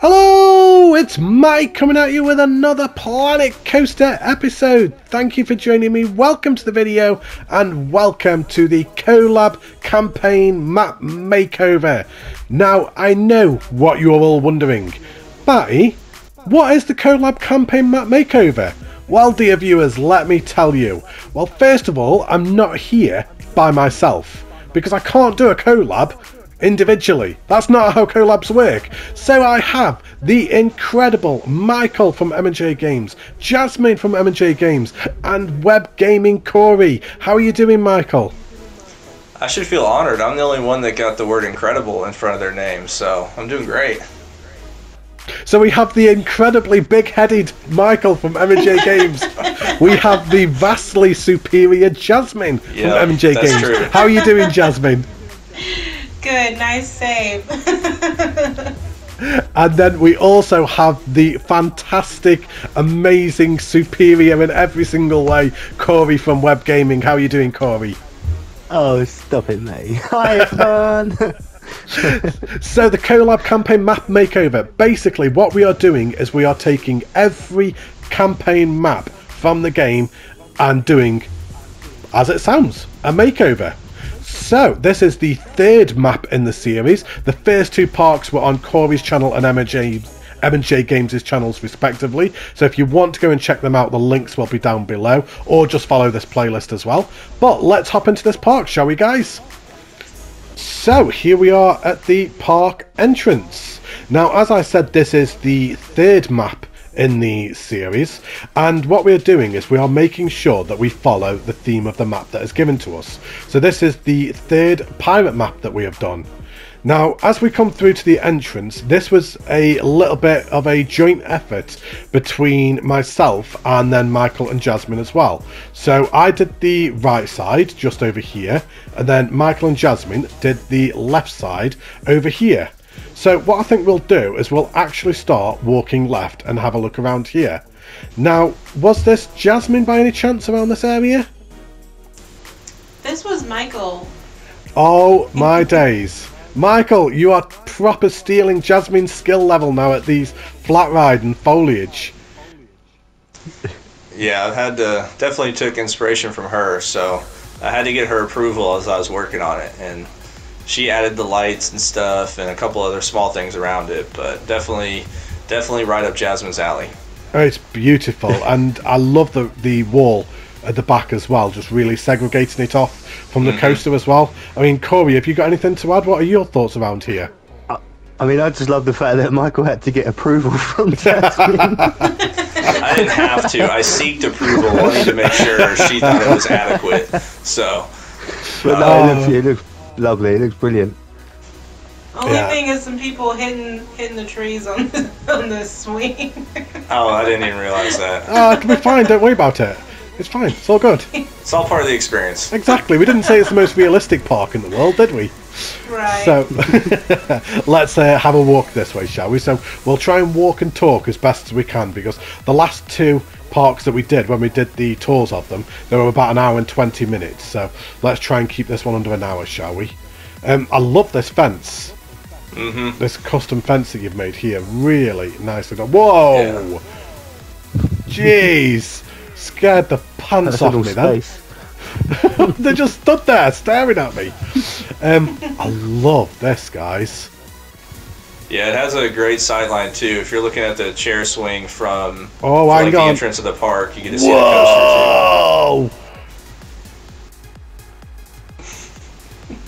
Hello, it's Mike coming at you with another Planet Coaster episode. Thank you for joining me. Welcome to the video and welcome to the Collab campaign map makeover. Now, I know what you're all wondering. Matty, what is the Collab campaign map makeover? Well, dear viewers, let me tell you. Well, first of all, I'm not here by myself because I can't do a collab individually. That's not how collabs work. So I have the incredible Michael from M&J Games, Jasmine from M&J Games, and WebbGaming Corey. How are you doing, Michael? I should feel honored. I'm the only one that got the word incredible in front of their name, so I'm doing great. So we have the incredibly big-headed Michael from M&J Games. We have the vastly superior Jasmine from M&J Games. True. How are you doing, Jasmine? Good, nice save. And then we also have the fantastic, amazing, superior in every single way, Corey from WebbGaming. How are you doing, Corey? Oh, stop it, mate. Hi, everyone. So the Collab campaign map makeover, basically what we are doing is we are taking every campaign map from the game and doing, as it sounds, a makeover. So this is the third map in the series. The first two parks were on Corey's channel and M&J Games' channels respectively. So if you want to go and check them out, the links will be down below, or just follow this playlist as well. But let's hop into this park, shall we, guys? So here we are at the park entrance. Now, as I said, this is the third map in the series, and what we're doing is we are making sure that we follow the theme of the map that is given to us. So this is the third pirate map that we have done. Now, as we come through to the entrance, this was a little bit of a joint effort between myself and then Michael and Jasmine as well. So I did the right side just over here, and then Michael and Jasmine did the left side over here. So what I think we'll do is we'll actually start walking left and have a look around here. Now, was this Jasmine by any chance around this area? This was Michael. Oh my days. Michael, you are proper stealing Jasmine's skill level now at these flat ride and foliage. Yeah, I've had to, definitely took inspiration from her, so I had to get her approval as I was working on it, and she added the lights and stuff and a couple other small things around it, but definitely right up Jasmine's alley. Oh, it's beautiful, and I love the wall at the back as well, just really segregating it off from the coaster as well. I mean, Corey, have you got anything to add? What are your thoughts around here? I mean, I just love the fact that Michael had to get approval from Jasmine. I didn't have to. I seeked approval, wanting to make sure she thought it was adequate. So, But no, it looks lovely. It looks brilliant. Only thing is some people hitting the trees on the swing. Oh, I didn't even realize that. It'll be fine. Don't worry about it. It's fine. It's all good. It's all part of the experience. Exactly. We didn't say it's the most realistic park in the world, did we? Right. So let's have a walk this way, shall we? So we'll try and walk and talk as best as we can, because the last two parks that we did when we did the tours of them, they were about an hour and 20 minutes. So let's try and keep this one under an hour, shall we? I love this fence. This custom fence that you've made here, really nicely done. Whoa! Yeah. Jeez! Scared the pants off me then. They just stood there staring at me. I love this, guys. Yeah, it has a great sideline too. If you're looking at the chair swing from the entrance of the park, you get to see the coaster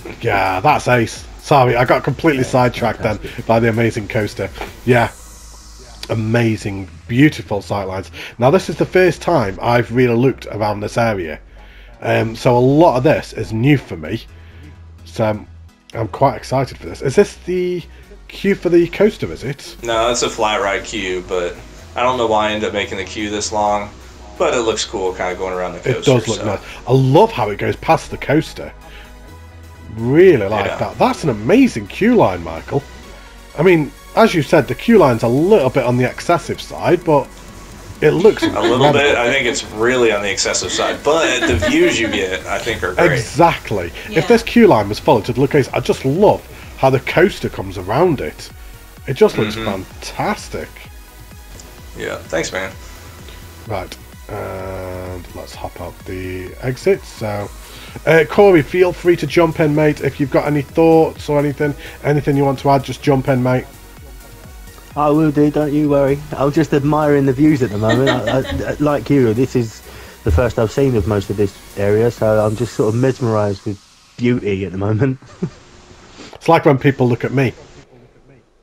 too. Yeah, that's ace. Sorry, I got completely sidetracked then by the amazing coaster. Yeah, amazing, beautiful sightlines. Now, this is the first time I've really looked around this area. So a lot of this is new for me. So I'm quite excited for this. Is this the queue for the coaster, is it? No, it's a flat ride queue, but I don't know why I ended up making the queue this long. But it looks cool kind of going around the coaster. It does look nice. I love how it goes past the coaster. Really like that. That's an amazing queue line, Michael. I mean, as you said, the queue line's a little bit on the excessive side, but it looks a little bit. I think it's really on the excessive side, but the views you get, I think, are great. Exactly. Yeah. If this queue line was followed to the location, I just love how the coaster comes around it. It just looks fantastic. Yeah, thanks, man. Right, and let's hop out the exit. So, Corey, feel free to jump in, mate. If you've got any thoughts or anything you want to add, just jump in, mate. I will do, don't you worry. I'm just admiring the views at the moment. I, like you, this is the first I've seen of most of this area, so I'm just sort of mesmerised with beauty at the moment. It's like when people look at me.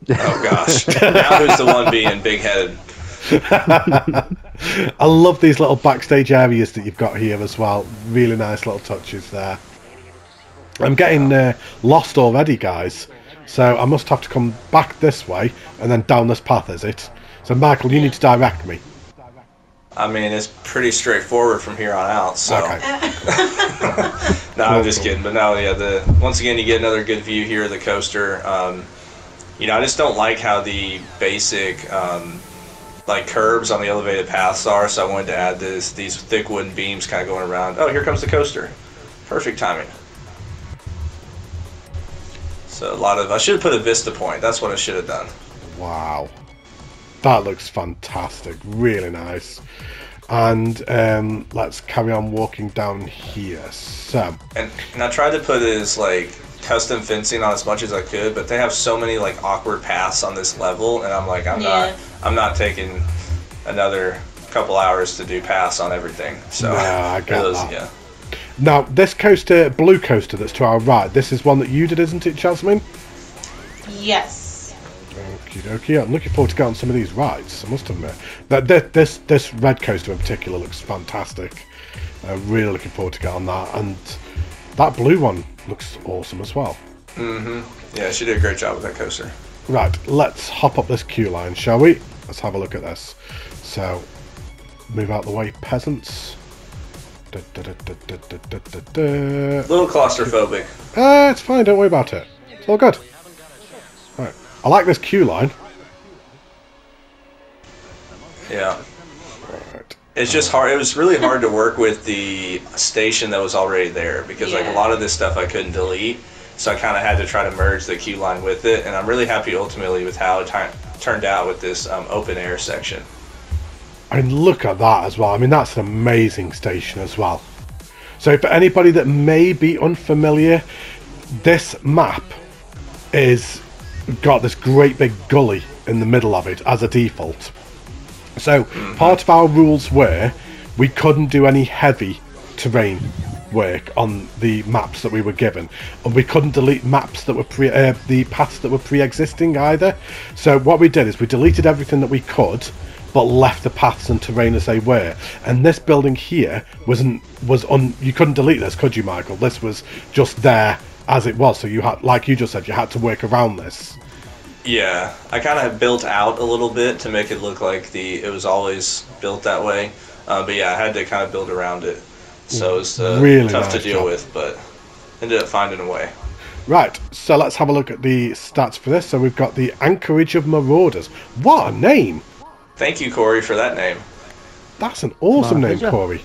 Oh gosh, now who's the one being big-headed? I love these little backstage areas that you've got here as well. Really nice little touches there. I'm getting lost already, guys. So I must have to come back this way and then down this path, is it? So Michael, you need to direct me. I mean, it's pretty straightforward from here on out, so... Okay. No, I'm just kidding. But no, yeah, once again, you get another good view here of the coaster. You know, I just don't like how the basic, like, curbs on the elevated paths are, so I wanted to add these thick wooden beams kind of going around. Oh, here comes the coaster. Perfect timing. So I should have put a vista point. That's what I should have done. Wow. That looks fantastic. Really nice. And let's carry on walking down here. So. And I tried to put as, like, custom fencing on as much as I could, but they have so many, like, awkward paths on this level, and I'm like, I'm not taking another couple hours to do paths on everything. So, no, I get that. Yeah. Now, this coaster, blue coaster that's to our right, this is one that you did, isn't it, Jasmine? Yes. Okie dokie. I'm looking forward to getting on some of these rides, I must admit. This red coaster in particular looks fantastic. I'm really looking forward to get on that. And that blue one looks awesome as well. Yeah, she did a great job with that coaster. Right, let's hop up this queue line, shall we? Let's have a look at this. So, move out the way, peasants. A little claustrophobic. It's fine, don't worry about it. It's all good. Right. I like this queue line. Yeah. Right. It's just hard. It was really hard to work with the station that was already there because like a lot of this stuff I couldn't delete. So I kind of had to try to merge the queue line with it. And I'm really happy ultimately with how it turned out with this open air section. And look at that as well. I mean, that's an amazing station as well. So for anybody that may be unfamiliar, this map is got this great big gully in the middle of it as a default. So part of our rules were we couldn't do any heavy terrain work on the maps that we were given, and we couldn't delete maps that were the paths that were pre-existing either. So what we did is we deleted everything that we could, but left the paths and terrain as they were. And this building here you couldn't delete this, could you, Michael? This was just there as it was. So you had, like you just said, you had to work around this. Yeah, I kind of built out a little bit to make it look like it was always built that way. But yeah, I had to kind of build around it. So it was really tough to deal with, but ended up finding a way. Right, so let's have a look at the stats for this. So we've got the Anchorage of Marauders. What a name! Thank you, Corey, for that name. That's an awesome name, Corey.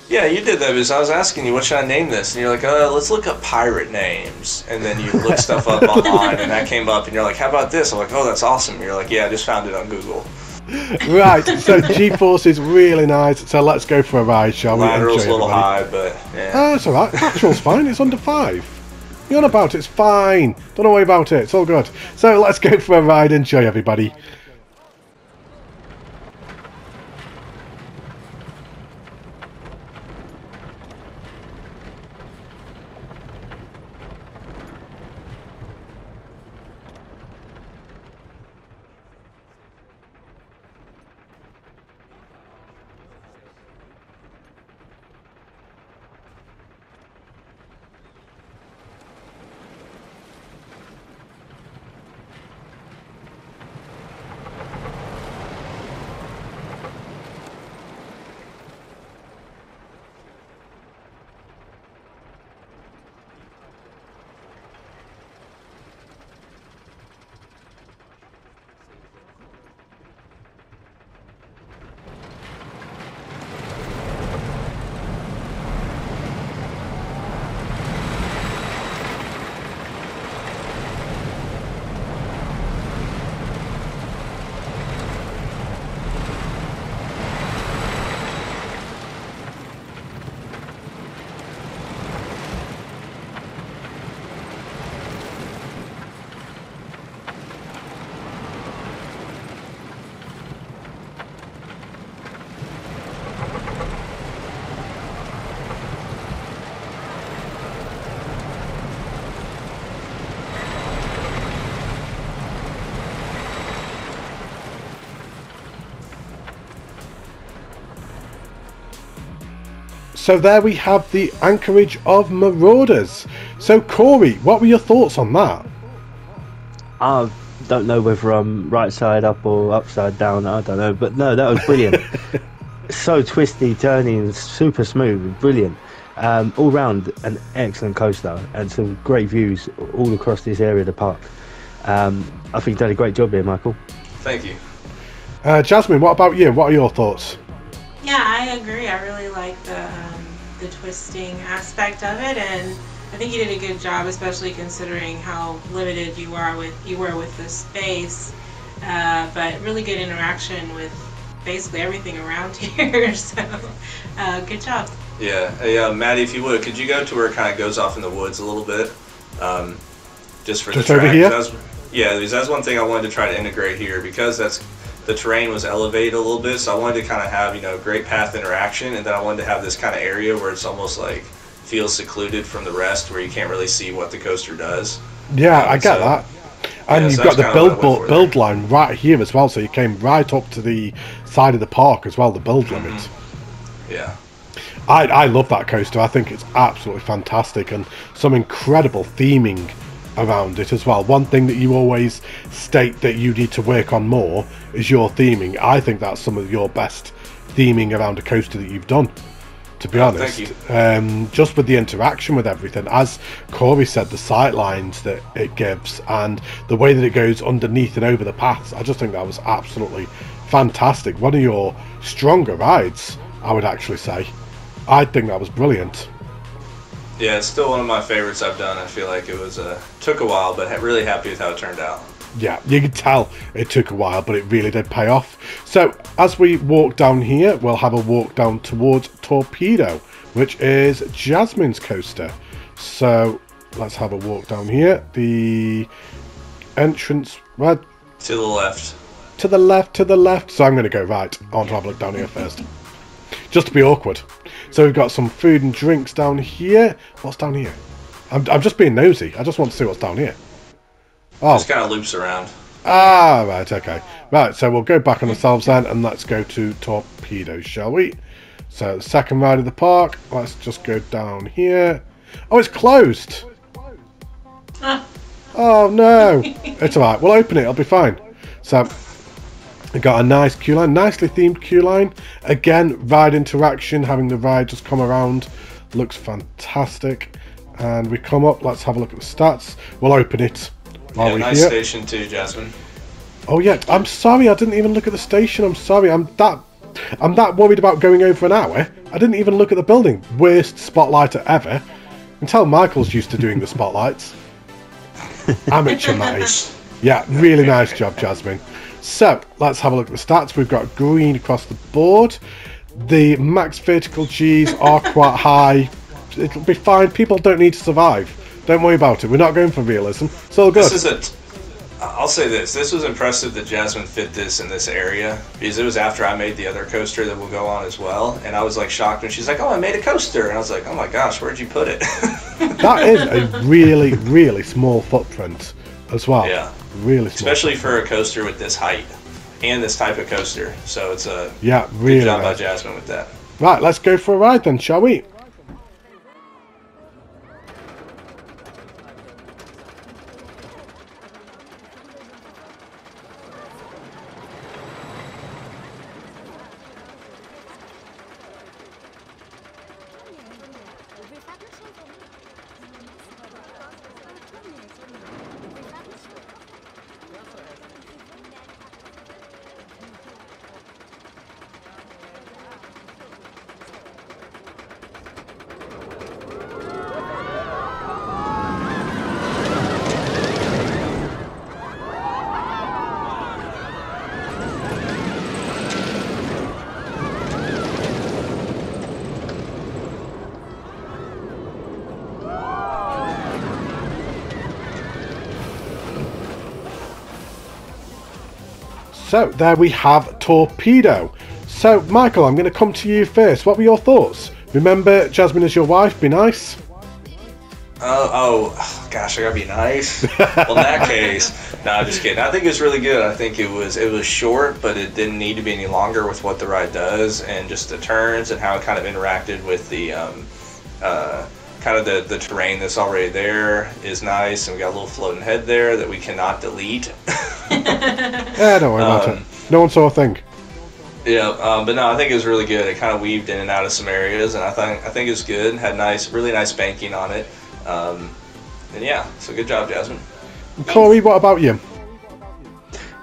Yeah, you did that because I was asking you, what should I name this? And you're like, let's look up pirate names. And then you look stuff up online, and that came up, and you're like, how about this? I'm like, oh, that's awesome. And you're like, yeah, I just found it on Google. Right, so G-Force is really nice, so let's go for a ride, shall we? Lateral's a little high, but yeah. That's alright, lateral's fine, it's under 5. You're on about it, it's fine. Don't worry about it, it's all good. So let's go for a ride, enjoy everybody. So there we have the anchorage of Marauders. So Corey, what were your thoughts on that? I don't know whether I'm right side up or upside down. I don't know, but no, that was brilliant. So twisty, turning, super smooth, brilliant. All round an excellent coaster and some great views all across this area of the park. I think you did a great job here, Michael. Thank you. Jasmine, what about you? What are your thoughts? Yeah, I agree. I really like the twisting aspect of it, and I think you did a good job, especially considering how limited you were with the space. But really good interaction with basically everything around here. So good job. Yeah. Matty, if you would, could you go to where it kind of goes off in the woods a little bit, just for just the track? over here? That's one thing I wanted to try to integrate here, because the terrain was elevated a little bit, so I wanted to kind of have, great path interaction, and then I wanted to have this kind of area where it's almost like feels secluded from the rest, where you can't really see what the coaster does. Yeah, I get that. And you've got the build line right here as well, so you came right up to the side of the park as well, the build limit. Yeah. I love that coaster. I think it's absolutely fantastic, and some incredible theming around it as well. One thing that you always state that you need to work on more is your theming. I think that's some of your best theming around a coaster that you've done, to be honest. Thank you. Just with the interaction with everything, as Corey said, the sight lines that it gives and the way that it goes underneath and over the paths, I just think that was absolutely fantastic. One of your stronger rides, I would actually say. I think that was brilliant. Yeah, it's still one of my favorites I've done. I feel like it was took a while, but really happy with how it turned out. Yeah, you can tell it took a while, but it really did pay off. So as we walk down here, we'll have a walk down towards Torpedo, which is Jasmine's coaster. So let's have a walk down here. The entrance, right? To the left. To the left, to the left. So I'm going to go right. I want to have a look down here first, just to be awkward. So we've got some food and drinks down here. What's down here? I'm just being nosy. I just want to see what's down here. Oh. Just kind of loops around. Ah, right, okay. Right, so we'll go back on ourselves then, and let's go to Torpedo, shall we? So, the second ride of the park. Let's just go down here. Oh, it's closed! Oh, no! It's alright, we'll open it, it'll be fine. So, we got a nice queue line, nicely themed queue line. Again, ride interaction, having the ride just come around. Looks fantastic. And we come up, let's have a look at the stats. We'll open it. Yeah, nice station too, Jasmine. Oh yeah, I'm sorry, I didn't even look at the station. I'm sorry, I'm that worried about going over an hour. I didn't even look at the building. Worst spotlighter ever. You can tell Michael's used to doing the spotlights. Amateur Matty. Yeah, really nice job, Jasmine. So let's have a look at the stats. We've got green across the board. The max vertical G's are quite high. It'll be fine. People don't need to survive. Don't worry about it. We're not going for realism. It's all good. I'll say this. This was impressive that Jasmine fit this in this area, because it was after I made the other coaster that will go on as well, and I was like shocked when she's like, "Oh, I made a coaster," and I was like, "Oh my gosh, where'd you put it?" That is a really, really small footprint as well. Yeah. Really small. Especially for a coaster with this height and this type of coaster. So it's a really good job nice by Jasmine with that. Right, let's go for a ride then, shall we? So there we have Torpedo. So Michael, I'm going to come to you first. What were your thoughts? Remember, Jasmine is your wife. Be nice. Oh, gosh, I gotta be nice. Well, in that case, no, I'm just kidding. I think it's really good. I think it was short, but it didn't need to be any longer with what the ride does, and just the turns and how it kind of interacted with the kind of the terrain that's already there is nice, and we got a little floating head there that we cannot delete. Yeah, don't worry about it. No one saw a thing. Yeah, but no, I think it was really good. It kind of weaved in and out of some areas, and I think it was good. Had really nice banking on it. And yeah, so good job, Jasmine. Corey, what about you?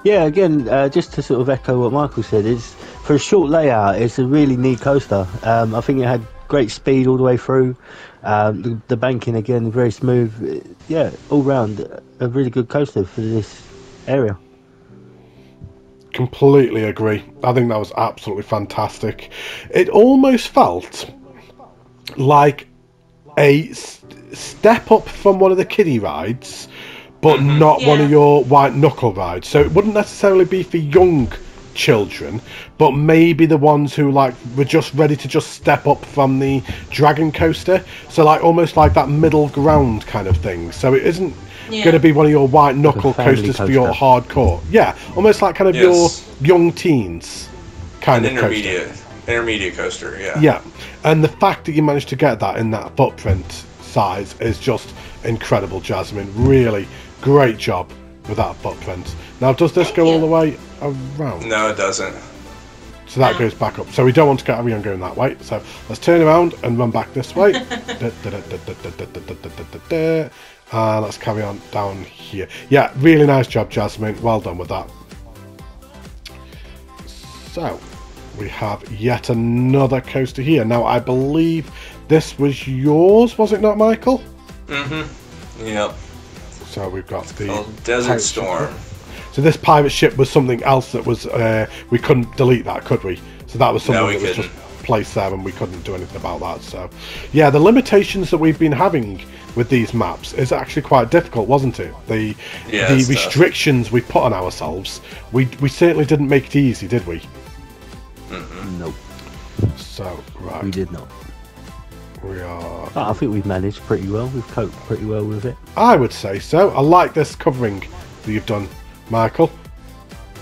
Yeah, again, just to sort of echo what Michael said, is for a short layout, it's a really neat coaster. I think it had great speed all the way through. The banking again, very smooth. Yeah, all round a really good coaster for this area. Completely agree. I think that was absolutely fantastic. It almost felt like a step up from one of the kiddie rides, but not one of your white knuckle rides. So it wouldn't necessarily be for young children, but maybe the ones who like were just ready to just step up from the dragon coaster. So like almost like that middle ground kind of thing. So it isn't going to be one of your white knuckle coasters for your hardcore. Yeah, almost like kind of your young teens kind of intermediate coaster. Yeah, and the fact that you managed to get that in that footprint size is just incredible, Jasmine. Really great job with that footprint. Now, does this go all the way around? No, it doesn't. So that goes back up. So we don't want to carry on going that way. So let's turn around and run back this way. Let's carry on down here. Yeah, really nice job, Jasmine. Well done with that. So we have yet another coaster here. Now, I believe this was yours, was it not, Michael? Mm-hmm. Yep. So we've got the Desert Storm. So this pirate ship was something else that was we couldn't delete that, could we? So that was something that was just placed there, and we couldn't do anything about that. So yeah, the limitations that we've been having with these maps is actually quite difficult, wasn't it? The restrictions we put on ourselves, we certainly didn't make it easy, did we? Nope. So right, we did not. We are. I think we've managed pretty well. We've coped pretty well with it. I would say so. I like this covering that you've done, Michael.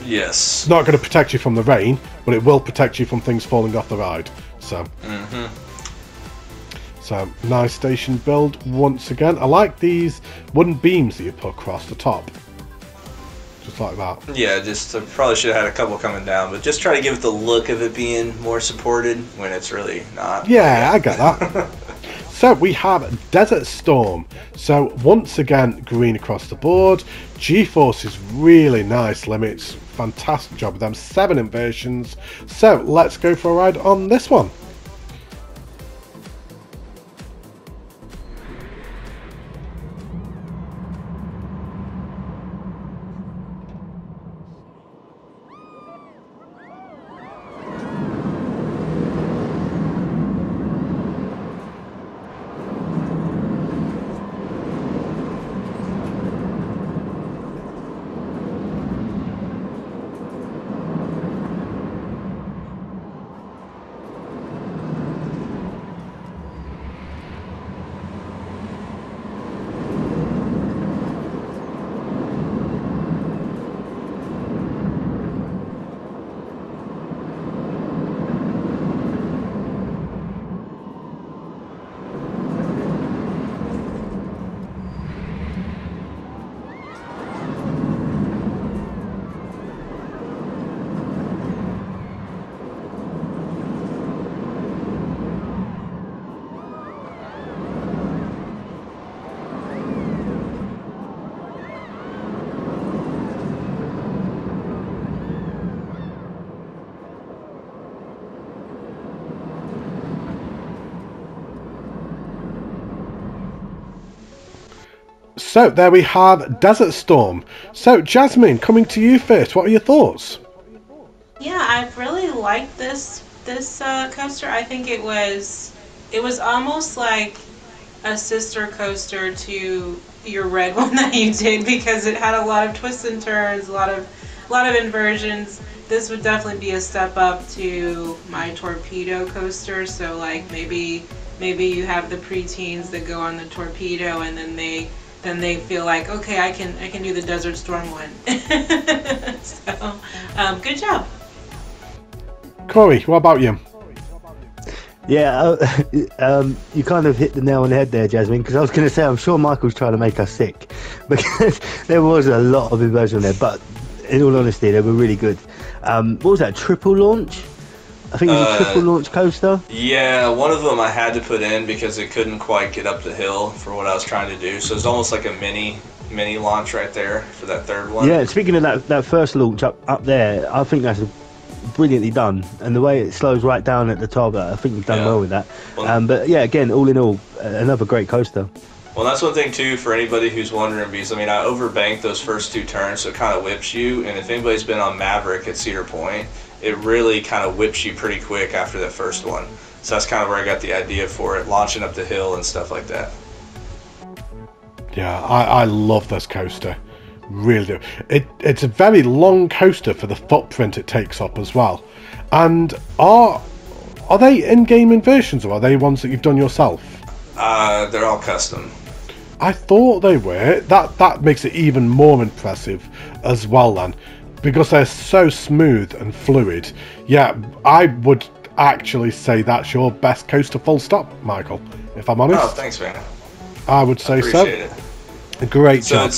Yes. It's not going to protect you from the rain, but it will protect you from things falling off the ride. So. So nice station build once again. I like these wooden beams that you put across the top. Just like that. Yeah, just probably should have had a couple coming down, but just try to give it the look of it being more supported when it's really not. Yeah, I get that. So we have Desert Storm. So once again, green across the board. G-Force is really nice limits. Fantastic job with them. 7 inversions. So let's go for a ride on this one. So there we have Desert Storm. So Jasmine, coming to you first, what are your thoughts? Yeah, I really liked this coaster. I think it was almost like a sister coaster to your red one that you did, because it had a lot of twists and turns, a lot of inversions. This would definitely be a step up to my Torpedo coaster, so like maybe maybe you have the preteens that go on the Torpedo, and then they feel like, okay, I can do the Desert Storm one. So, good job. Corey, what about you? Yeah, you kind of hit the nail on the head there, Jasmine, because I was going to say, I'm sure Michael's trying to make us sick, because there was a lot of inversion there, but in all honesty, they were really good. What was that, triple launch? I think it was a triple launch coaster. Yeah, one of them I had to put in because it couldn't quite get up the hill for what I was trying to do, so it's almost like a mini launch right there for that third one. Yeah, speaking of that first launch up there, I think that's brilliantly done, and the way it slows right down at the top, I think you've done well with that. But yeah, again, all in all, another great coaster. Well, that's one thing too for anybody who's wondering, because I mean, I overbanked those first 2 turns, so it kind of whips you, and if anybody's been on Maverick at Cedar Point, it really kind of whips you pretty quick after that first one. So that's kind of where I got the idea for it, launching up the hill and stuff like that. Yeah, I love this coaster. Really do. It's a very long coaster for the footprint it takes up as well. And are they in-game inversions, or are they ones that you've done yourself? They're all custom. I thought they were. That makes it even more impressive as well then, because they're so smooth and fluid. Yeah, I would actually say that's your best coaster, full stop, Michael, if I'm honest. Oh, thanks, man. I would say so. Appreciate it. Great job.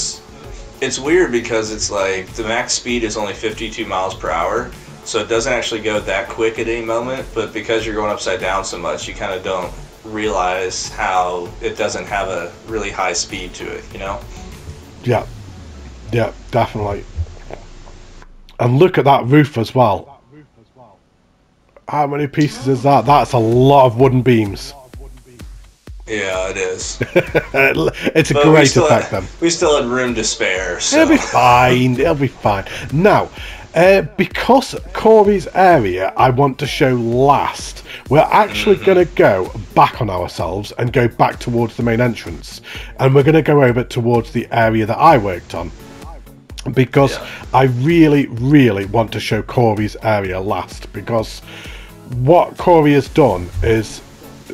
It's weird because it's like the max speed is only 52 miles per hour, so it doesn't actually go that quick at any moment, but because you're going upside down so much, you kind of don't realize how it doesn't have a really high speed to it, you know? Yeah, definitely. And look at that roof as well. How many pieces is that? That's a lot of wooden beams. Yeah, it is. It's a great effect then. We still had room to spare, so. It'll be fine, it'll be fine. Now, because Corey's area I want to show last, we're actually going to go back on ourselves and go back towards the main entrance. And we're going to go over towards the area that I worked on, because I really, really want to show Corey's area last, because what Corey has done is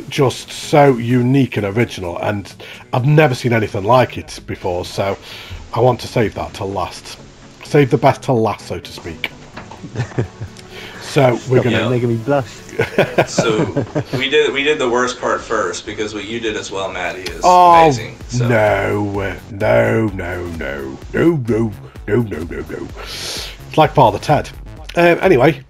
just so unique and original, and I've never seen anything like it before, so I want to save that till last. Save the best till last, so to speak. So we're gonna making me blush. So we did the worst part first, because what you did as well, Matty, is amazing. So. No. It's like Father Ted. Anyway.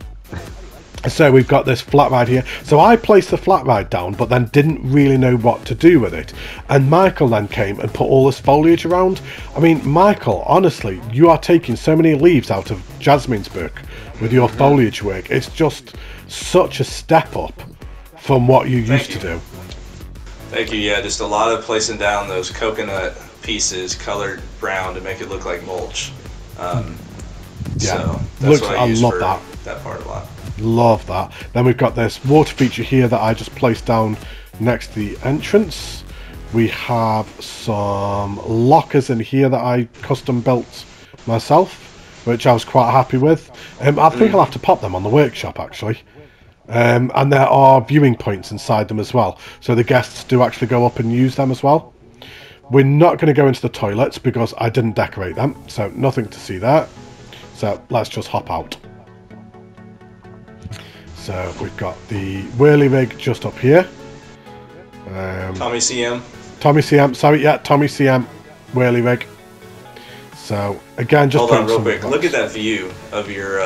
So we've got this flat ride here. So I placed the flat ride down, but then didn't really know what to do with it. And Michael then came and put all this foliage around. I mean, Michael, honestly, you are taking so many leaves out of Jasmine's book with your foliage work. It's just such a step up from what you used to do. Thank you. Yeah, just a lot of placing down those coconut pieces colored brown to make it look like mulch. So that's what I use for that part a lot. Love that. Then we've got this water feature here that I just placed down next to the entrance. We have some lockers in here that I custom built myself, which I was quite happy with. I think I'll have to pop them on the workshop actually. And there are viewing points inside them as well, so the guests do actually go up and use them as well. We're not going to go into the toilets because I didn't decorate them, so nothing to see there. So let's just hop out. So we've got the whirly rig just up here. Tommy CM. Tommy CM, sorry, yeah, Tommy CM whirly rig. So again, just hold on real quick. Look at that view of your.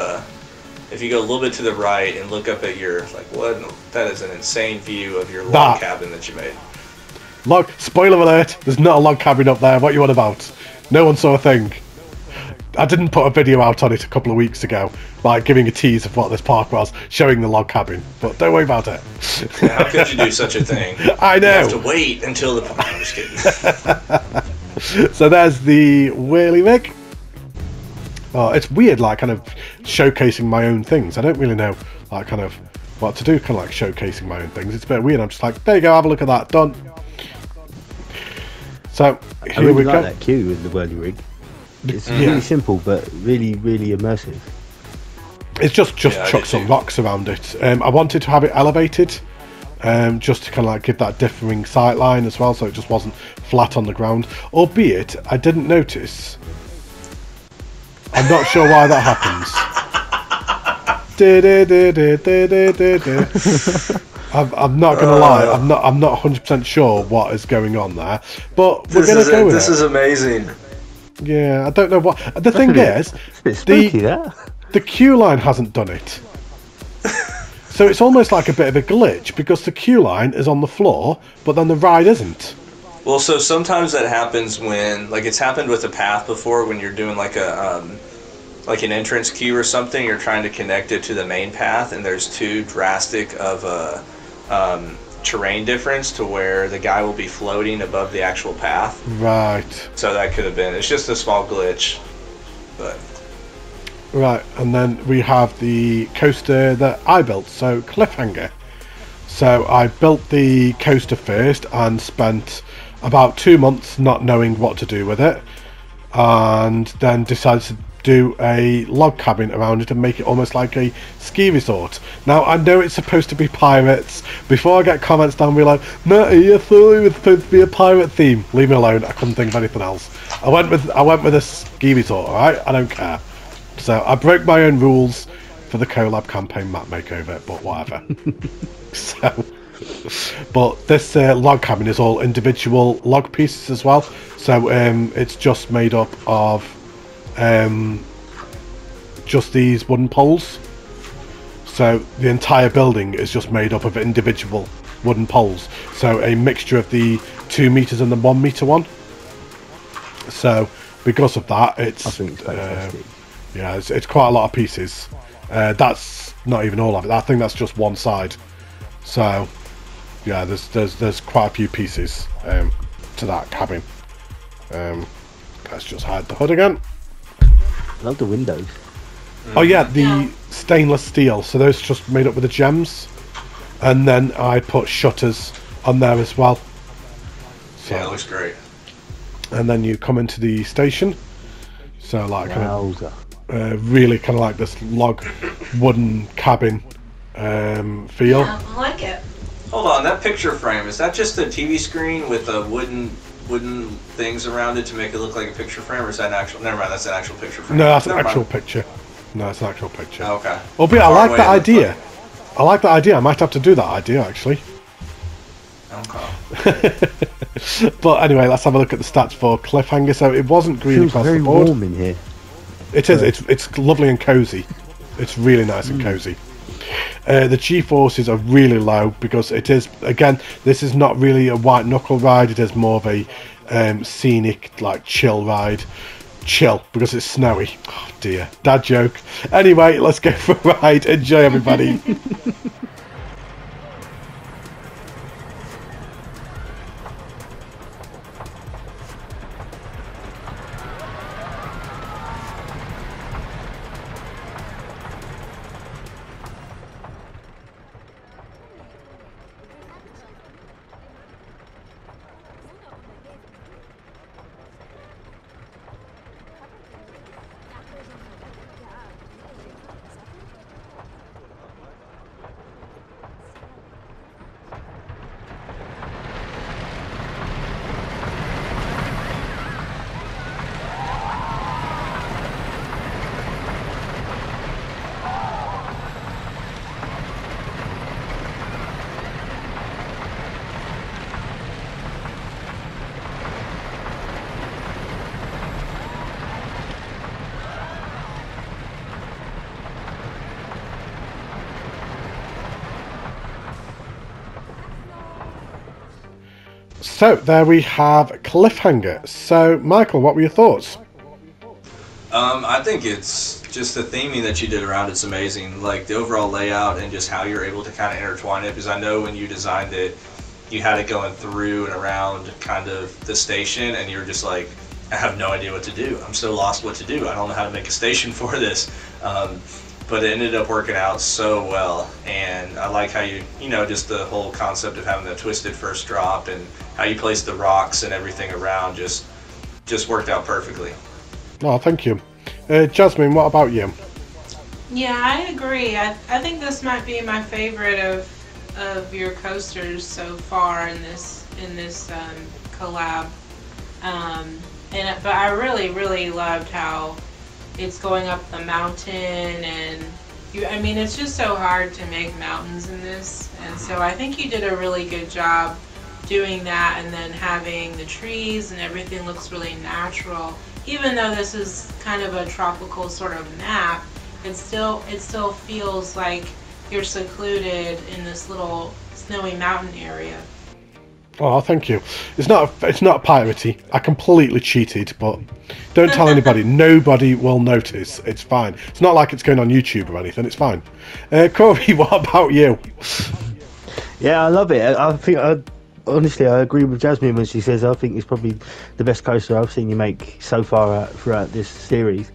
If you go a little bit to the right and look up at your, like, what? That is an insane view of your log cabin that you made. Spoiler alert! There's not a log cabin up there. What you on about? No one saw a thing. I didn't put a video out on it a couple of weeks ago, like giving a tease of what this park was, showing the log cabin. But don't worry about it. Yeah, how could you do such a thing? I know. You have to wait until the. I'm just kidding. So there's the whirly rig. Oh, it's weird, like kind of showcasing my own things. I don't really know, like kind of what to do, kind of like showcasing my own things. It's a bit weird. I'm just like, there you go, have a look at that, done. So here we go. I like that queue with the whirly rig. It's really simple, but really, really immersive. It's just chuck some rocks around it. I wanted to have it elevated, just to kind of like give that differing sight line as well, so it just wasn't flat on the ground. Albeit, I didn't notice. I'm not sure why that happens. I'm not gonna lie. I'm not 100% sure what is going on there, but we're gonna go with it. This is amazing. Yeah, I don't know what. The thing is, It's a bit spooky, that. the queue line hasn't done it. So it's almost like a bit of a glitch because the queue line is on the floor, but then the ride isn't. Well, so sometimes that happens when, like, it's happened with a path before when you're doing like a like an entrance queue or something. You're trying to connect it to the main path, and there's too drastic of a terrain difference to where the guy will be floating above the actual path. Right. So that could have been. It's just a small glitch, but. Right, and then we have the coaster that I built, so Cliffhanger. So I built the coaster first and spent about 2 months not knowing what to do with it, and then decided to do a log cabin around it and make it almost like a ski resort. Now I know it's supposed to be pirates. Before I get comments down be like, Matty, I thought it was supposed to be a pirate theme. Leave me alone, I couldn't think of anything else. I went with a ski resort, alright? I don't care. So I broke my own rules for the Collab campaign map makeover, but whatever. So, but this log cabin is all individual log pieces as well. So it's just made up of just these wooden poles. So the entire building is just made up of individual wooden poles. So a mixture of the 2 meters and the 1 meter one. So because of that, it's I think it's fantastic. yeah, it's quite a lot of pieces. That's not even all of it. I think that's just one side. So yeah, there's quite a few pieces to that cabin. Let's just hide the hood again. I love the windows. Oh yeah, the stainless steel. So those just made up with the gems, and then I put shutters on there as well. So, Yeah, it looks great. and then you come into the station. So like Wowza. really kind of like this log wooden cabin feel. Yeah, I like it. Hold on, that picture frame, is that just a TV screen with a wooden things around it to make it look like a picture frame, or is that an actual? Never mind, that's an actual picture frame. No, that's an Never actual mind. picture. No, it's an actual picture. Oh, okay. Albeit I Far like away that it looks idea. I like that idea. I might have to do that idea actually. Okay. But anyway, let's have a look at the stats for Cliffhanger. So it wasn't green Feels across very the board. warm in here. It is. It's lovely and cozy. It's really nice and cozy. The G-forces are really low because it is, again, this is not really a white knuckle ride. It is more of a scenic, like chill ride. Chill because it's snowy. Oh dear, dad joke. Anyway, let's go for a ride. Enjoy, everybody. So there we have Cliffhanger. So Michael, what were your thoughts? I think it's just the theming that you did around it's amazing. Like the overall layout and just how you're able to kind of intertwine it. Because I know when you designed it, you had it going through and around kind of the station, and you were just like, I have no idea what to do. I'm so lost what to do. I don't know how to make a station for this. But it ended up working out so well, and I like how you know, just the whole concept of having the twisted first drop and how you place the rocks and everything around just worked out perfectly. Oh, thank you. Jasmine, what about you? Yeah, I agree. I think this might be my favorite of of your coasters so far in this collab. But I really loved how it's going up the mountain, and I mean, it's just so hard to make mountains in this, and so I think you did a really good job doing that, and then having the trees and everything looks really natural. Even though this is kind of a tropical sort of map, it still feels like you're secluded in this little snowy mountain area. Oh, thank you. It's not piratey. I completely cheated, but don't tell anybody. Nobody will notice. It's fine. It's not like it's going on YouTube or anything. It's fine. Corey, what about you? Yeah, I love it. I think honestly, I agree with Jasmine when she says I think it's probably the best coaster I've seen you make so far throughout this series.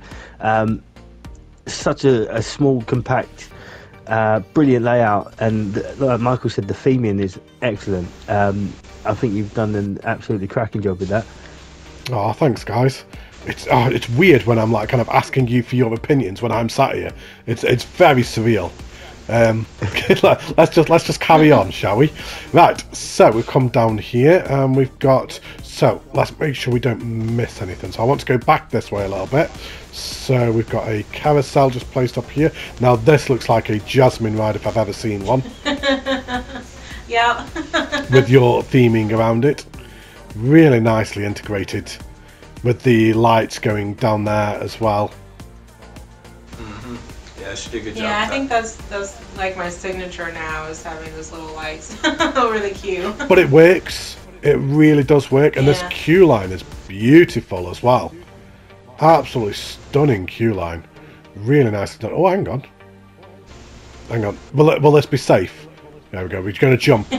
Such a small, compact, brilliant layout, and like Michael said, the theming is excellent. I think you've done an absolutely cracking job with that. Oh, thanks, guys. It's weird when I'm like kind of asking you for your opinions when I'm sat here. It's very surreal. Let's just carry on, shall we? Right, so we've come down here and we've got, so let's make sure we don't miss anything. So I want to go back this way a little bit. So we've got a carousel just placed up here. Now this looks like a Jasmine ride if I've ever seen one. Yeah. With your theming around it. Really nicely integrated with the lights going down there as well. Yeah, she did a good job. Yeah, I think that's like my signature now, is having those little lights over the queue. But it works. It really does work, and this queue line is beautiful as well. Absolutely stunning queue line. Really nicely done. Oh, hang on. Hang on. Will this be safe? There we go. We're going to jump.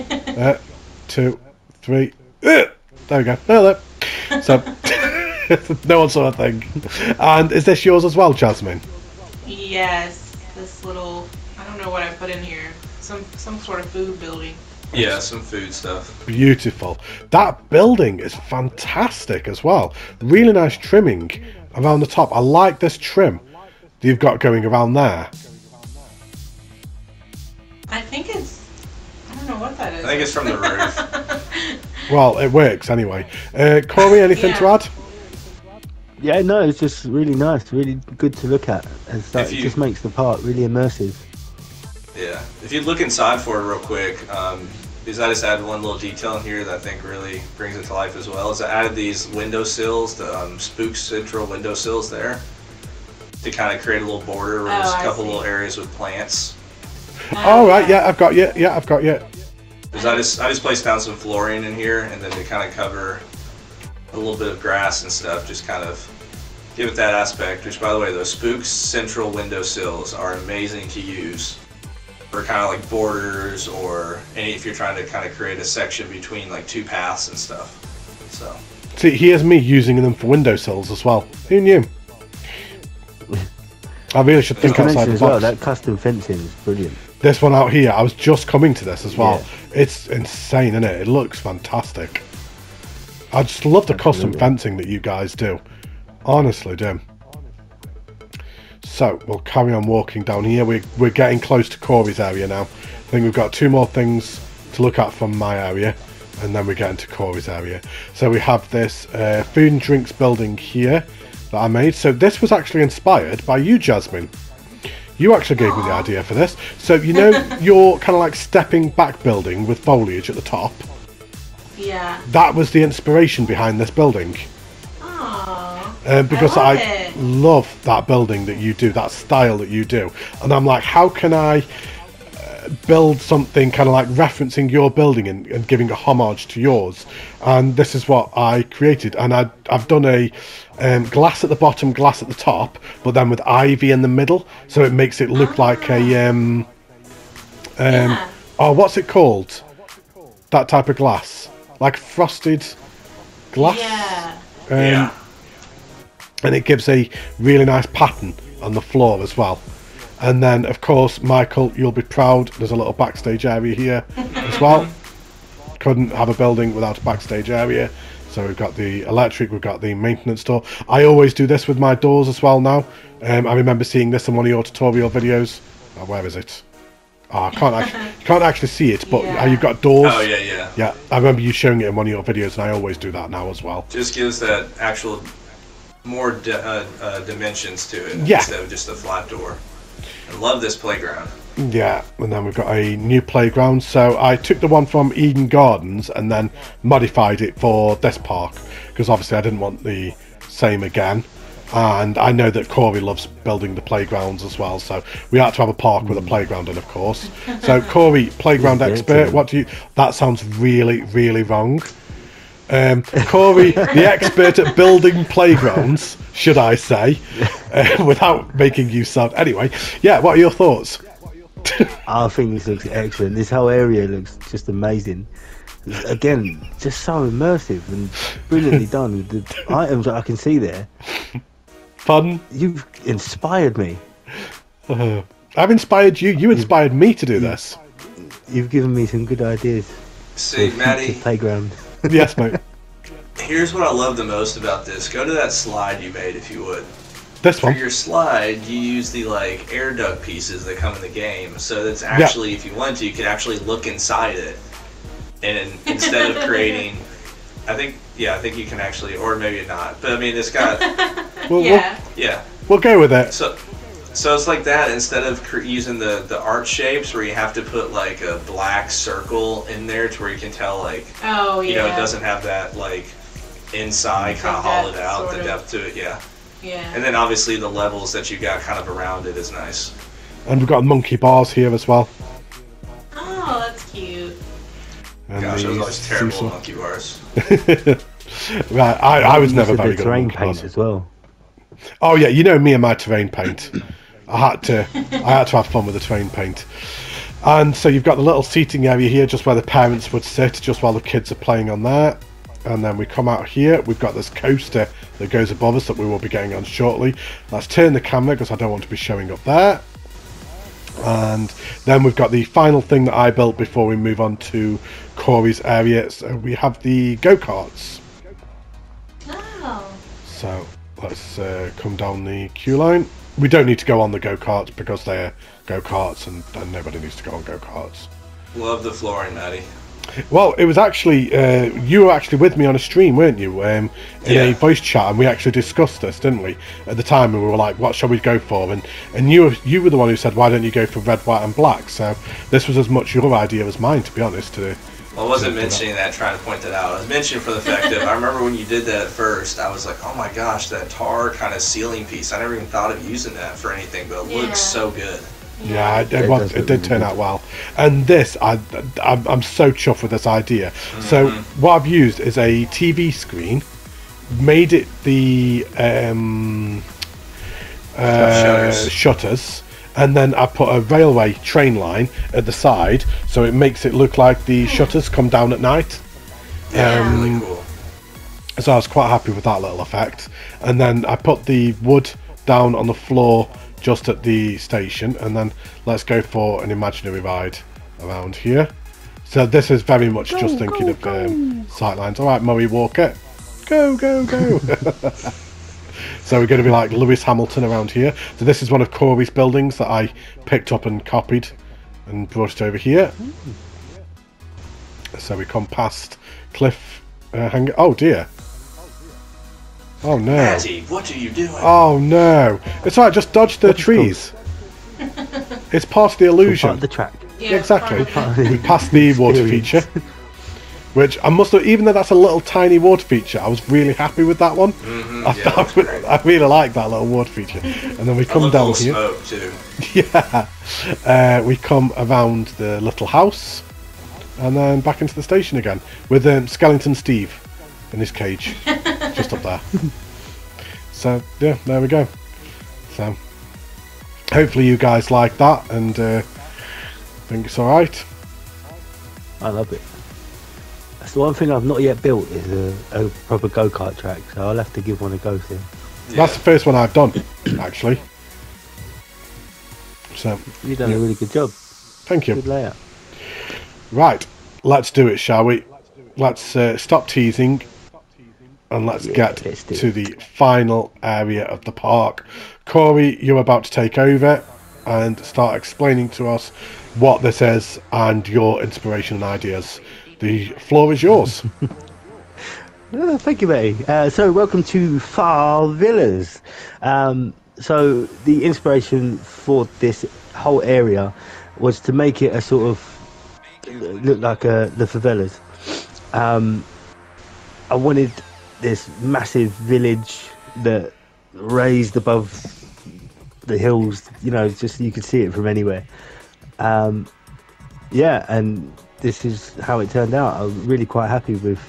2, 3. There we go. There. So, no one saw a thing. And is this yours as well, Jasmine? Yes. This little, I don't know what I put in here. Some sort of food building. Yeah, some food stuff. Beautiful. That building is fantastic as well. Really nice trimming around the top. I like this trim that you've got going around there. I think it's, I don't know what that is. I think it's from the roof. Well, it works anyway. Corey, anything to add? Yeah, no, it's just really nice, really good to look at. And so it just makes the park really immersive. Yeah, if you look inside for it real quick, because I just added one little detail in here that I think really brings it to life as well, is I added these windowsills, the spook central windowsills there, to kind of create a little border where there's a couple little areas with plants. All right, yeah, I've got you. Yeah, I've got you. Because I just placed down some flooring in here, and then to kind of cover a little bit of grass and stuff, just kind of give it that aspect. Which, by the way, those spook central windowsills are amazing to use for kind of like borders, or if you're trying to kind of create a section between like two paths and stuff. So see, here's me using them for windowsills as well. Who knew? I really should think outside the box. Well, that custom fencing is brilliant. This one out here, I was just coming to this as well. Yeah. It's insane, isn't it? It looks fantastic. I just love the custom fencing that you guys do. Honestly do. So, we'll carry on walking down here. We're getting close to Corey's area now. I think we've got 2 more things to look at from my area, and then we get into Corey's area. So we have this food and drinks building here that I made. So this was actually inspired by you, Jasmine. You actually gave me the idea for this. So, you know, your kind of like stepping back building with foliage at the top? Yeah. That was the inspiration behind this building. Because I love that building that you do, that style that you do. And I'm like, how can I build something kind of like referencing your building and giving a homage to yours? And this is what I created. And I've done a glass at the bottom, glass at the top, but then with ivy in the middle. So it makes it look like a... oh, what's it called? That type of glass. Like frosted glass? Yeah. And it gives a really nice pattern on the floor as well. And then, of course, Michael, you'll be proud, there's a little backstage area here as well. Couldn't have a building without a backstage area. So we've got the electric, we've got the maintenance door. I always do this with my doors as well now. I remember seeing this in one of your tutorial videos. Oh, where is it? Oh, I can't actually see it, but you've got doors. Oh yeah. Yeah, I remember you showing it in one of your videos, and I always do that now as well. Just gives that actual more dimensions to it Yeah. instead of just a flat door. I love this playground. Yeah, and then we've got a new playground. So I took the one from Eden Gardens and then modified it for this park, because obviously I didn't want the same again. And I know that Corey loves building the playgrounds as well, so we had to have a park with a playground in, of course. So Corey, playground expert, what do you... That sounds really, really wrong. Corey, the expert at building playgrounds, should I say, without making you sound... Anyway, yeah, what are your thoughts? I think this looks excellent. This whole area looks just amazing. Again, just so immersive and brilliantly done with the items that I can see there. Fun. You've inspired me. I've inspired you. You inspired me to do this. You've given me some good ideas. See, Matty, playground. Yes, mate. Here's what I love the most about this. Go to that slide you made, if you would. This one. For your slide, you use the like air duct pieces that come in the game. So that's actually, if you want to, you can actually look inside it, and instead of creating, I think you can actually, or maybe not. But I mean, it's got. We'll go with it. So it's like that instead of using the art shapes where you have to put like a black circle in there to where you can tell like. Oh yeah. You know, it doesn't have that like inside kind of hollowed out, the depth to it. Yeah. Yeah. And then obviously the levels that you got kind of around it is nice. And we've got monkey bars here as well. Oh, that's cute. And gosh, those always terrible seesaw. monkey bars. Right, I was never very good at terrain monkey paint bars. as well. Oh yeah, you know me and my terrain paint. I had to have fun with the terrain paint. And so you've got the little seating area here, just where the parents would sit, just while the kids are playing on there. And then we come out here, we've got this coaster that goes above us that we will be getting on shortly. Let's turn the camera because I don't want to be showing up there. And then we've got the final thing that I built before we move on to Corey's area. So we have the Go-Karts. Oh. So let's come down the queue line. We don't need to go on the Go-Karts because they're Go-Karts and nobody needs to go on Go-Karts. Love the flooring, Matty. Well, it was actually you were actually with me on a stream, weren't you? In a voice chat, and we actually discussed this, didn't we? At the time, and we were like, "What shall we go for?" And you were the one who said, "Why don't you go for red, white, and black?" So this was as much your idea as mine, to be honest. Well, I wasn't mentioning that, trying to point that out. I was mentioning for the fact that I remember when you did that at first, I was like, "Oh my gosh, that tar kind of ceiling piece! I never even thought of using that for anything, but it looks so good." Yeah, it did turn out well. And this, I'm so chuffed with this idea. So what I've used is a TV screen, made it the shutters, and then I put a railway train line at the side, so it makes it look like the shutters come down at night. Really cool. So I was quite happy with that little effect. And then I put the wood down on the floor just at the station, and then let's go for an imaginary ride around here. So this is very much just thinking of sightlines. All right, Murray Walker, go. So we're going to be like Lewis Hamilton around here. So this is one of Corey's buildings that I picked up and copied and brought it over here. So we come past Cliff Hanger. Oh dear. Oh no. Matty, what are you doing? Oh no. It's alright, just dodge the trees. It's part of the illusion. Part of the track. Yeah, exactly. probably. We passed the water feature. Which I must have, even though that's a little tiny water feature, I was really happy with that one. I really like that little water feature. And then we come down here. Smoke too. Yeah. We come around the little house and then back into the station again with Skeleton Steve in his cage. Just up there. So yeah, there we go. So hopefully you guys like that and think it's alright. I love it. That's the one thing I've not yet built is a proper go-kart track, so I'll have to give one a go soon. Yeah. That's the first one I've done, actually. So You've done a really good job. thank you. Good layout. Right, let's do it, shall we? Let's stop teasing and let's get let's do to it. the final area of the park. Corey, you're about to take over and start explaining to us what this is and your inspiration and ideas. The floor is yours. Thank you, Matty. So welcome to Far Villas. So the inspiration for this whole area was to make it a sort of look like the favelas. I wanted this massive village that raised above the hills, you know, just you could see it from anywhere. Yeah, and this is how it turned out. I'm really quite happy with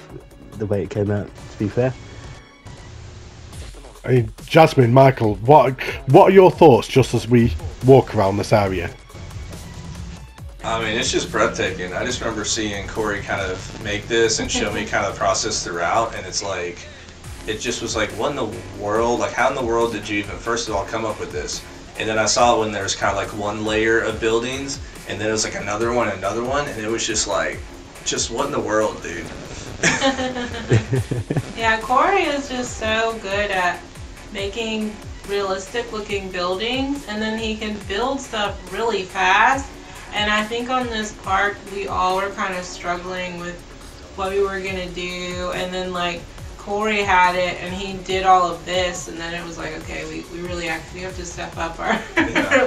the way it came out, to be fair. Hey, Jasmine, Michael, what are your thoughts just as we walk around this area? I mean, it's just breathtaking. I just remember seeing Corey kind of make this and show me kind of the process throughout, and it's like, it just was like, what in the world? Like, how in the world did you even, first of all, come up with this? And then I saw it when there was kind of like one layer of buildings, and then it was like another one, and it was just like, just what in the world, dude? Yeah, Corey is just so good at making realistic looking buildings, and then he can build stuff really fast. And I think on this park, we all were kind of struggling with what we were gonna do, and then like Corey had it, and he did all of this, and then it was like, okay, we really actually have to step up our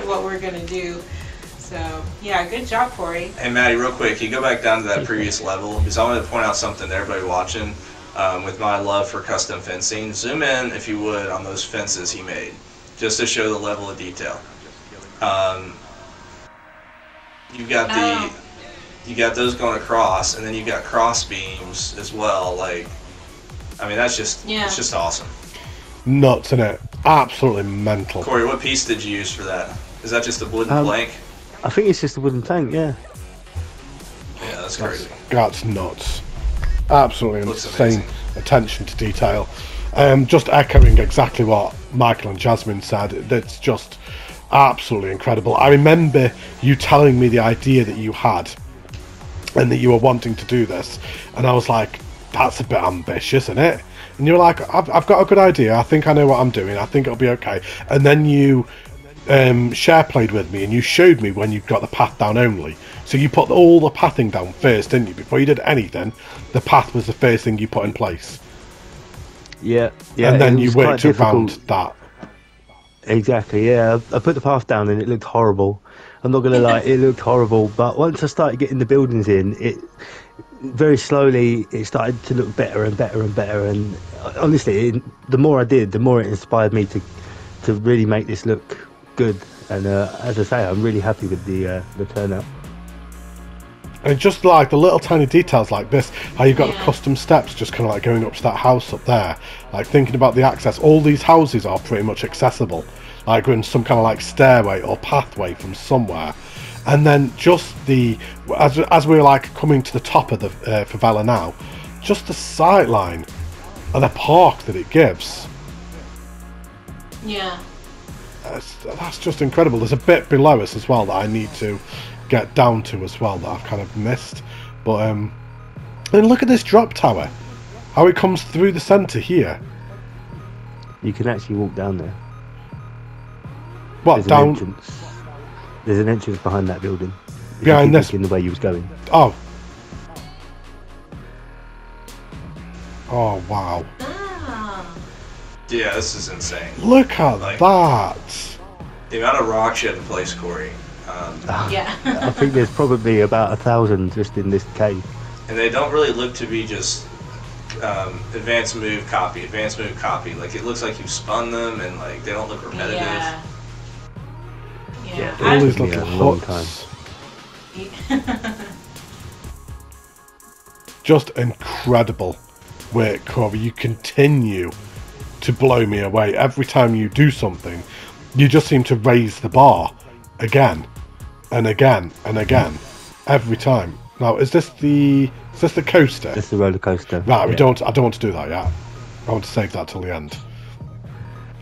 what we're gonna do. So yeah, good job, Corey. Hey Matty, real quick, can you go back down to that previous level? Because I wanted to point out something to everybody watching. With my love for custom fencing, zoom in if you would on those fences he made, just to show the level of detail. You got those going across, and then you got cross beams as well. Like, I mean, that's just it's just awesome. Nuts, innit? Absolutely mental. Corey, what piece did you use for that? Is that just a wooden plank? I think it's just a wooden plank, yeah. Yeah, that's crazy. That's nuts. Absolutely Looks insane amazing. attention to detail. Just echoing exactly what Michael and Jasmine said. It's just absolutely incredible. I remember you telling me the idea that you had and that you were wanting to do this, and I was like, that's a bit ambitious, isn't it? And you were like, I've got a good idea, I think I know what I'm doing, I think it'll be okay. And then you share played with me and you showed me when you got the path down only. So you put all the pathing down first, didn't you? Before you did anything, the path was the first thing you put in place. Yeah. And then you worked around that. Exactly, yeah. I put the path down and it looked horrible. I'm not going to lie, it looked horrible. But once I started getting the buildings in, it very slowly, it started to look better and better and better. And honestly, the more I did, the more it inspired me to really make this look good. And as I say, I'm really happy with the turnout. And just like the little tiny details like this, how you've got the custom steps just kind of like going up to that house up there, like thinking about the access. All these houses are pretty much accessible, like in some kind of like stairway or pathway from somewhere. And then just as we were like coming to the top of the favela now, just the sight line and the park that it gives. Yeah. That's just incredible. There's a bit below us as well that I need to get down to as well that I've kind of missed. But and look at this drop tower, how it comes through the centre here. You can actually walk down there. What, There's down? An entrance. There's an entrance behind that building. Behind this? In the way you was going. Oh. Oh wow. Ah. Yeah, this is insane. Look at Like, that. The amount of rocks you had to place, Corey. Yeah. I think there's probably about 1,000 just in this cave. And they don't really look to be just advanced move copy. Like, it looks like you spun them, and like they don't look repetitive. Yeah. Yeah. All these Yeah, little a long huts. Just incredible work, Corey. You continue to blow me away. Every time you do something, you just seem to raise the bar again and again and again. Every time. Now, is this the coaster? It's the roller coaster. Right, yeah. I don't want to do that yet. I want to save that till the end.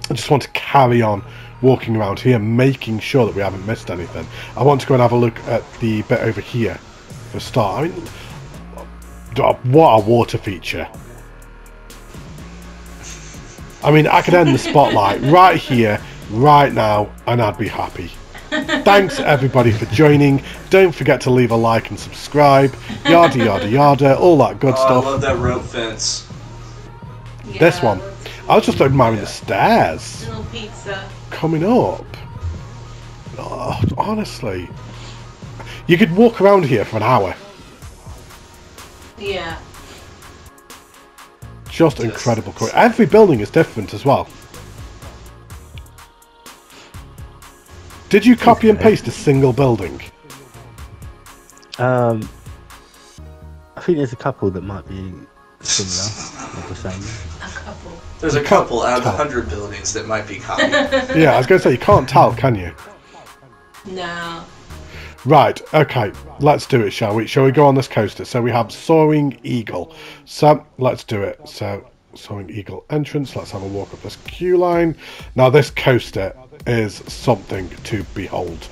I just want to carry on walking around here, making sure that we haven't missed anything. I want to go and have a look at the bit over here for a start. I mean, what a water feature. I mean, I could end the spotlight right here, right now, and I'd be happy. Thanks everybody for joining. Don't forget to leave a like and subscribe. Yada yada yada, all that good stuff. I love that rope fence. Yeah, This one. I was just admiring the stairs little pizza. coming up. Oh, honestly. You could walk around here for an hour. Yeah. Just incredible. Every building is different as well. Did you copy and paste a single building? I think there's a couple that might be similar, not the same. A couple. There's a couple out of 100 buildings that might be copied. Yeah, I was going to say, you can't tell, can you? No. Right, okay, let's do it, shall we? Shall we go on this coaster? So we have Soaring Eagle. So, let's do it. So, Soaring Eagle entrance. Let's have a walk up this queue line. Now, this coaster is something to behold.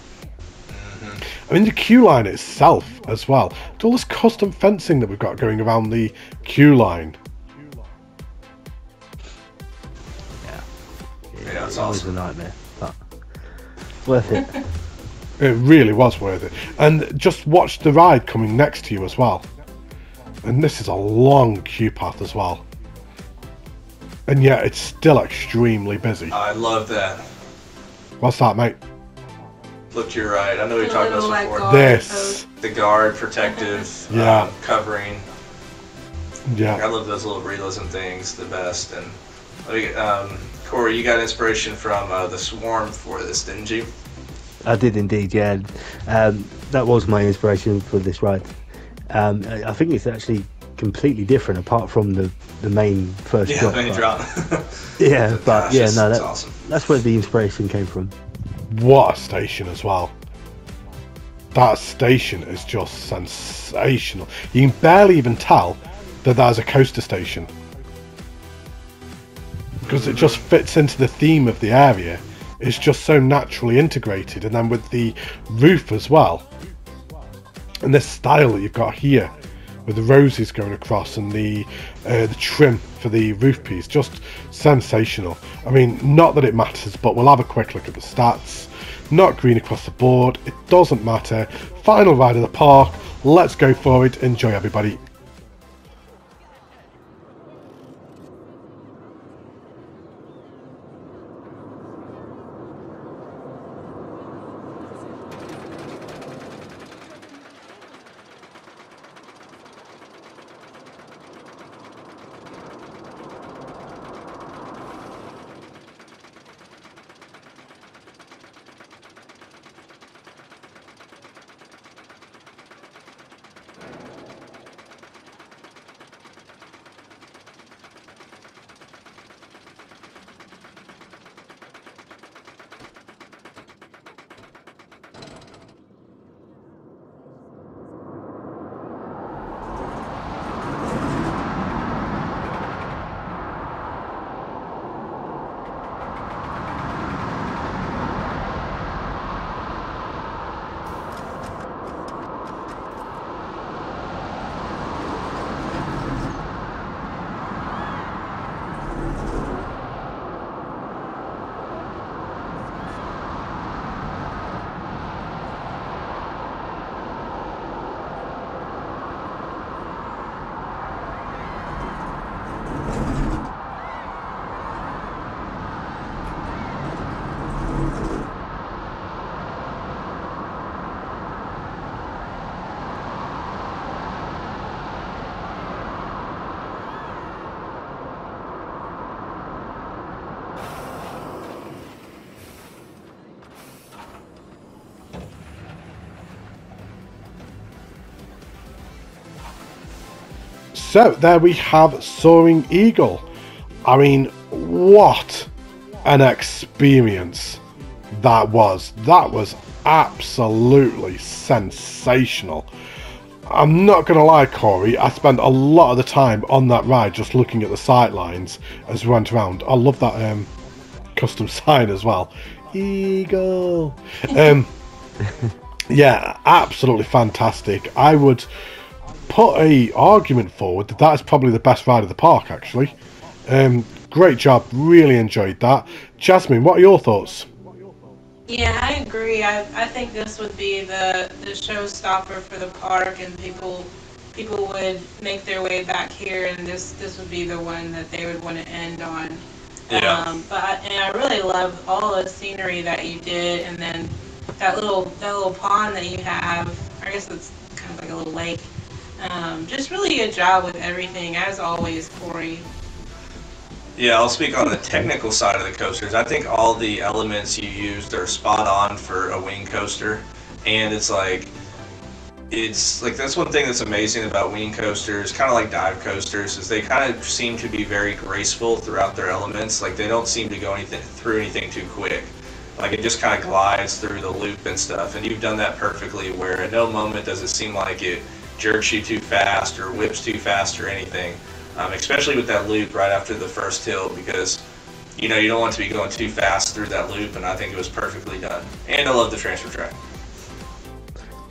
I mean, the queue line itself as well. It's all this custom fencing that we've got going around the queue line. Yeah, it's always awesome. a nightmare, but worth it. It really was worth it. And just watch the ride coming next to you as well. And this is a long queue path as well. And yet it's still extremely busy. I love that. What's that, mate? Look to your right. I know we The talked about little, this like, before. guard This. post. The guard, protective, Yeah. covering. I Yeah. love those little realism things the best. And Corey, you got inspiration from the Swarm for this, didn't you? I did indeed, yeah. That was my inspiration for this ride. I think it's actually completely different apart from the main first Yeah, drop. main but- drop. Yeah, but Gosh, yeah, it's no, awesome. that's where the inspiration came from. What a station as well. That station is just sensational. You can barely even tell that there's a coaster station. Because it just fits into the theme of the area. It's just so naturally integrated. And then with the roof as well. And this style that you've got here. With the roses going across and the trim for the roof piece. Just sensational. I mean, not that it matters, but we'll have a quick look at the stats. Not green across the board. It doesn't matter. Final ride of the park. Let's go for it. Enjoy, everybody. So there we have Soaring Eagle. I mean, what an experience that was. That was absolutely sensational. I'm not going to lie, Corey, I spent a lot of the time on that ride just looking at the sight lines as we went around. I love that custom sign as well. Eagle. Yeah, absolutely fantastic. I would put a argument forward that that is probably the best ride of the park, actually. Great job, really enjoyed that. Jasmine, what are your thoughts? Yeah, I agree. I think this would be the showstopper for the park, and people would make their way back here, and this would be the one that they would want to end on. Yeah. And I really love all the scenery that you did, and then that little pond that you have. I guess it's kind of like a little lake. Just really good job with everything, as always, Corey. Yeah, I'll speak on the technical side of the coasters. I think all the elements you used are spot on for a wing coaster, and it's like that's one thing that's amazing about wing coasters, kind of like dive coasters, is they kind of seem to be very graceful throughout their elements. Like they don't seem to go through anything too quick. Like it just kind of glides through the loop and stuff, and you've done that perfectly. Where at no moment does it seem like it jerks you too fast or whips too fast or anything. Especially with that loop right after the first hill, because you don't want to be going too fast through that loop, and I think it was perfectly done. And I love the transfer track.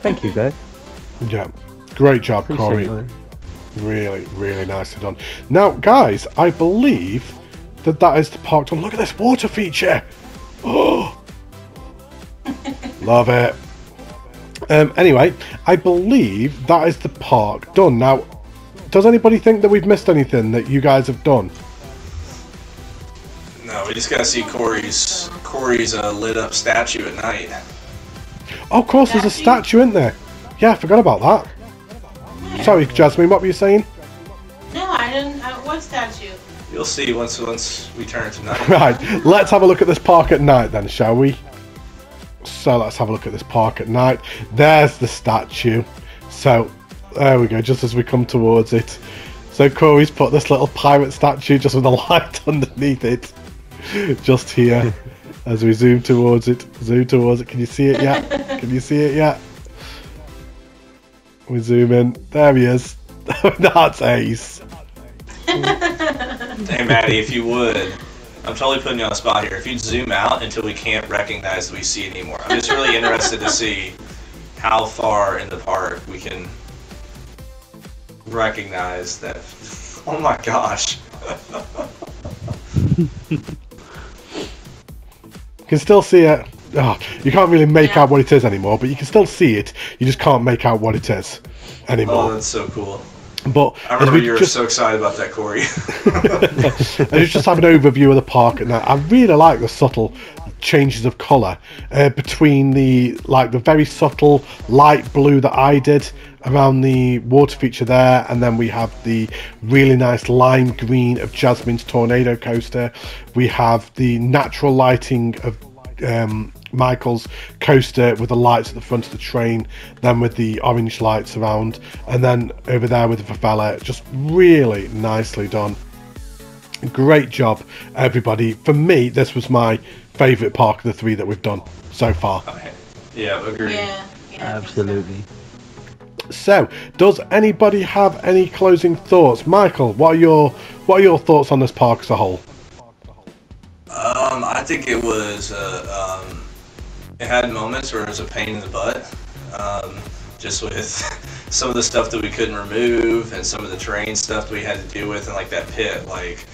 Thank you, guys. Yeah, great job, Corey. Really, really nicely done. Now, guys, I believe that is the park done. Look at this water feature. Oh, love it. Anyway, I believe that is the park done. Now, does anybody think that we've missed anything that you guys have done? No, we just gotta see Corey's lit up statue at night. Oh, of course, there's a statue in there. Yeah, I forgot about that. Sorry, Jasmine, what were you saying? No, I didn't. What statue? You'll see once we turn to night. Right, let's have a look at this park at night then, shall we? So let's have a look at this park at night. There's the statue. So there we go, just as we come towards it. So Corey's put this little pirate statue just with a light underneath it. Just here. As we zoom towards it. Can you see it yet? Can you see it yet? We zoom in. There he is. That's ace. Hey Matty, if you would, I'm totally putting you on the spot here. If you'd zoom out until we can't recognize that we see it anymore. I'm just really interested to see how far in the park we can recognize that. Oh my gosh. You can still see it. Oh, you can't really make out what it is anymore, but you can still see it. You just can't make out what it is anymore. Oh, that's so cool. But I remember you were so excited about that, Corey. I just have an overview of the park at night. I really like the subtle changes of colour between the very subtle light blue that I did around the water feature there, and then we have the really nice lime green of Jasmine's Tornado coaster. We have the natural lighting of Michael's coaster with the lights at the front of the train, then with the orange lights around, and then over there with the favela. Just really nicely done. Great job, everybody. For me, this was my favourite park of the three that we've done so far. Okay. Yeah, agreed. Yeah, Absolutely. So, does anybody have any closing thoughts? Michael, what are your thoughts on this park as a whole? I think it was it had moments where it was a pain in the butt, just with some of the stuff that we couldn't remove and some of the terrain stuff that we had to deal with, and like that pit, like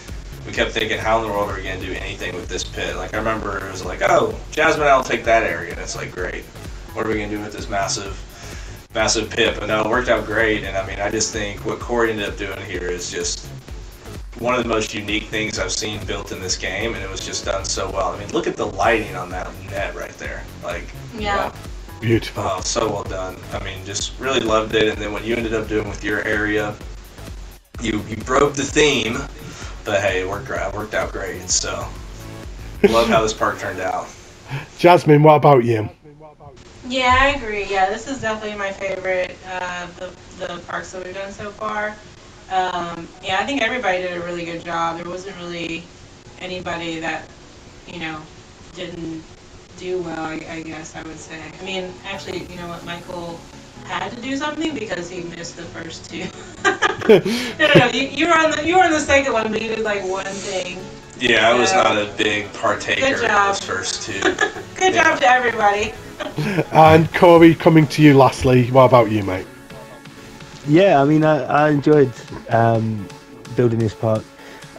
we kept thinking, how in the world are we going to do anything with this pit? Like I remember it was like, oh, Jasmine, I'll take that area, and it's like, great, what are we going to do with this massive pit? But no, it worked out great, and I mean, I just think what Corey ended up doing here is just one of the most unique things I've seen built in this game, and it was just done so well. I mean, look at the lighting on that net right there. Like, yeah. Wow. Beautiful. Oh, so well done. I mean, just really loved it. And then what you ended up doing with your area, you broke the theme, but hey, it worked out great. So, love how this park turned out. Jasmine, what about you? Yeah, I agree. Yeah, this is definitely my favorite the parks that we've done so far. Yeah, I think everybody did a really good job. There wasn't really anybody that, didn't do well, I guess I would say. I mean, actually, you know what, Michael had to do something because he missed the first two. No, you were on the second one, but you did like one thing. Yeah, I was not a big partaker in those first two. Good job to everybody. And Corey, coming to you lastly, what about you, mate? Yeah, I mean, I enjoyed building this park.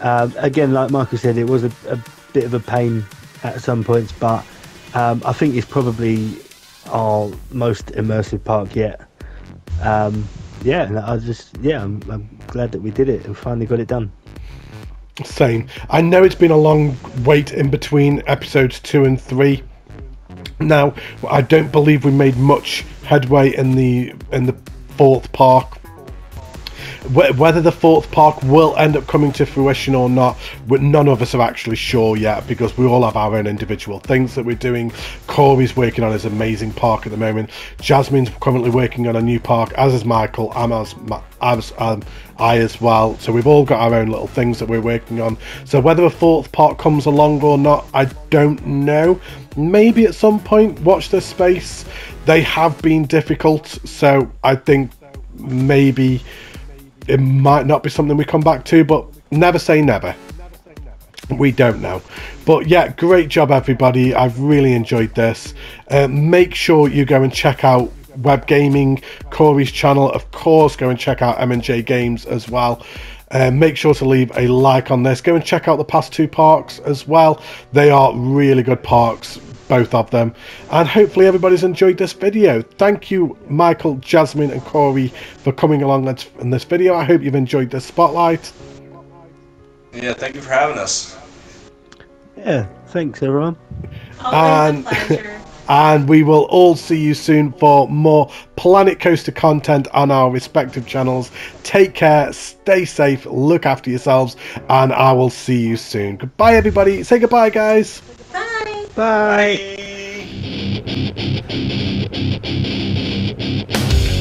Again, like Michael said, it was a bit of a pain at some points, but I think it's probably our most immersive park yet. Yeah, and I'm glad that we did it and finally got it done. Same. I know it's been a long wait in between episodes 2 and 3. Now, I don't believe we made much headway in the 4th park. Whether the 4th park will end up coming to fruition or not, none of us are actually sure yet, because we all have our own individual things that we're doing. Corey's working on his amazing park at the moment. Jasmine's currently working on a new park, as is Michael, I as well. So we've all got our own little things that we're working on. So whether a 4th park comes along or not, I don't know. Maybe at some point. Watch this space. They have been difficult, so I think maybe it might not be something we come back to, but never say never. We don't know. But yeah, great job everybody. I've really enjoyed this. Make sure you go and check out WebbGaming, Corey's channel. Of course, go and check out M&J Games as well. Make sure to leave a like on this. Go and check out the past 2 parks as well. They are really good parks, both of them, and hopefully everybody's enjoyed this video. Thank you, Michael, Jasmine and Corey, for coming along in this video. I hope you've enjoyed this spotlight. Yeah, thank you for having us. Yeah, thanks everyone. Always a pleasure. And we will all see you soon for more Planet Coaster content on our respective channels. Take care, stay safe, look after yourselves, and I will see you soon. Goodbye everybody. Say goodbye guys. Bye. Bye. Bye.